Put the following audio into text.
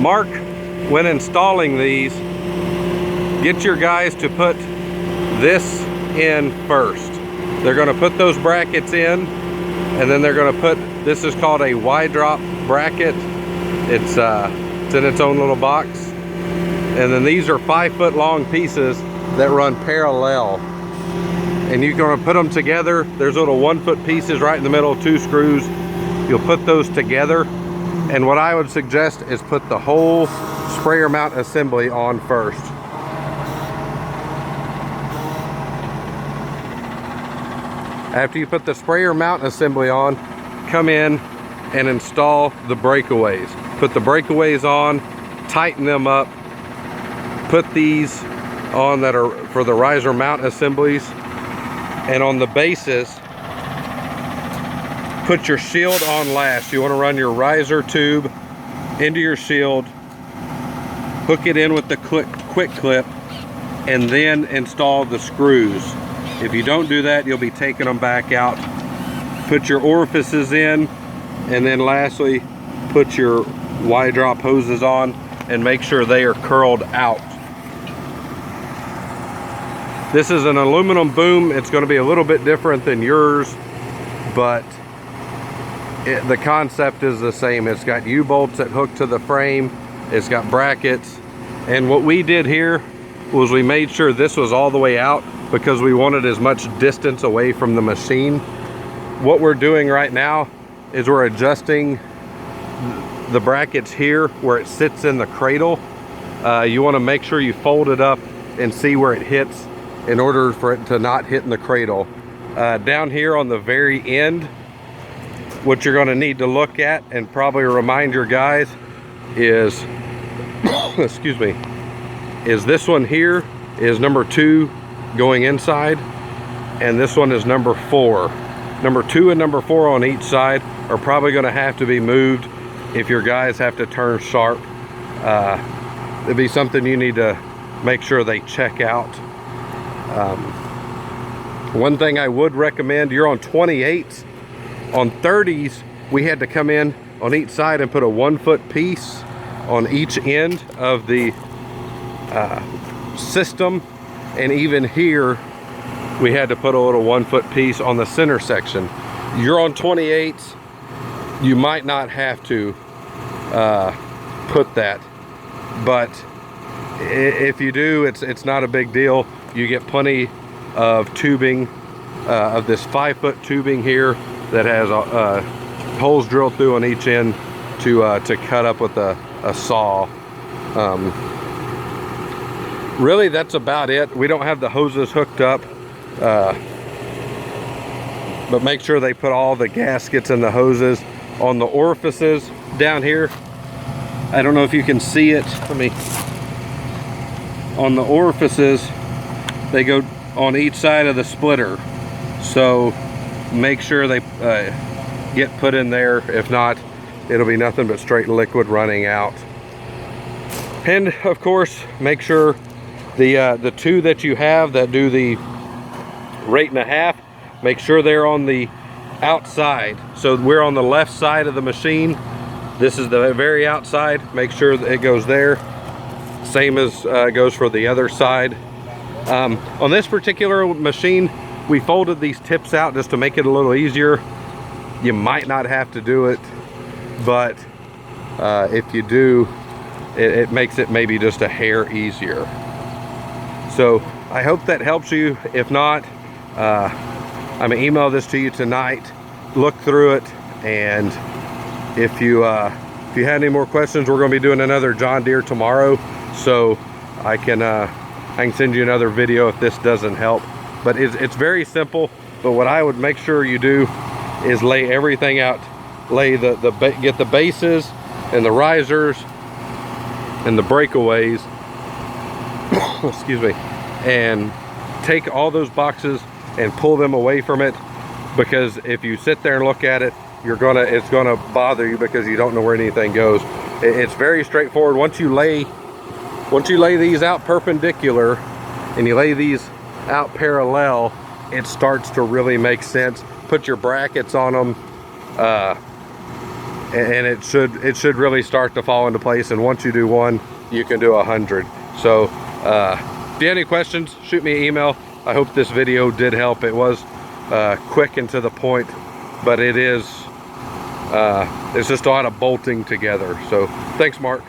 Mark, when installing these, get your guys to put this in first. They're going to put those brackets in, and then they're going to put, this is called a Y-drop bracket. It's in its own little box. And then these are 5-foot long pieces that run parallel. And you're going to put them together. There's little 1-foot pieces right in the middle, 2 screws. You'll put those together. And what I would suggest is put the whole sprayer mount assembly on first. After you put the sprayer mount assembly on, come in and install the breakaways. Put the breakaways on, tighten them up, put these on that are for the riser mount assemblies, and on the bases, put your shield on last. You want to run your riser tube into your shield, hook it in with the quick clip, and then install the screws. If you don't do that, you'll be taking them back out. Put your orifices in, and then lastly, put your Y-drop hoses on and make sure they are curled out. This is an aluminum boom. It's going to be a little bit different than yours, but the concept is the same. It's got U-bolts that hook to the frame. It's got brackets. And what we did here was we made sure this was all the way out because we wanted as much distance away from the machine. What we're doing right now is we're adjusting the brackets here where it sits in the cradle. You want to make sure you fold it up and see where it hits in order for it to not hit in the cradle. Down here on the very end, what you're going to need to look at and probably remind your guys is excuse me, is this one here is number 2 going inside, and this one is number 4. Number 2 and number 4 on each side are probably going to have to be moved if your guys have to turn sharp. It'd be something you need to make sure they check out. One thing I would recommend, you're on 28s. On 30s, we had to come in on each side and put a 1-foot piece on each end of the system. And even here, we had to put a little 1-foot piece on the center section. You're on 28s, you might not have to put that, but if you do, it's not a big deal. You get plenty of tubing, of this 5-foot tubing here that has holes drilled through on each end to cut up with a saw. Really, that's about it. We don't have the hoses hooked up, but make sure they put all the gaskets and the hoses on the orifices down here. I don't know if you can see it. On the orifices, they go on each side of the splitter. So make sure they get put in there. If not, it'll be nothing but straight liquid running out. And of course, make sure the 2 that you have that do the 8.5, make sure they're on the outside. So we're on the left side of the machine. This is the very outside. Make sure that it goes there. Same as goes for the other side. On this particular machine, we folded these tips out just to make it a little easier. You might not have to do it, but if you do, it makes it maybe just a hair easier. So I hope that helps you. If not, I'm gonna email this to you tonight. Look through it, and if you had any more questions, we're gonna be doing another John Deere tomorrow, so I can send you another video if this doesn't help. But it's very simple. But what I would make sure you do is lay everything out. Lay get the bases and the risers and the breakaways excuse me, and take all those boxes and pull them away from it, because if you sit there and look at it, it's gonna bother you because you don't know where anything goes. It's very straightforward. Once you lay these out perpendicular and you lay these out parallel, it starts to really make sense. Put your brackets on them, and it should really start to fall into place. And once you do one, you can do 100. So if you have any questions, shoot me an email. I hope this video did help. It was quick and to the point, but it's just a lot of bolting together. So thanks, Mark.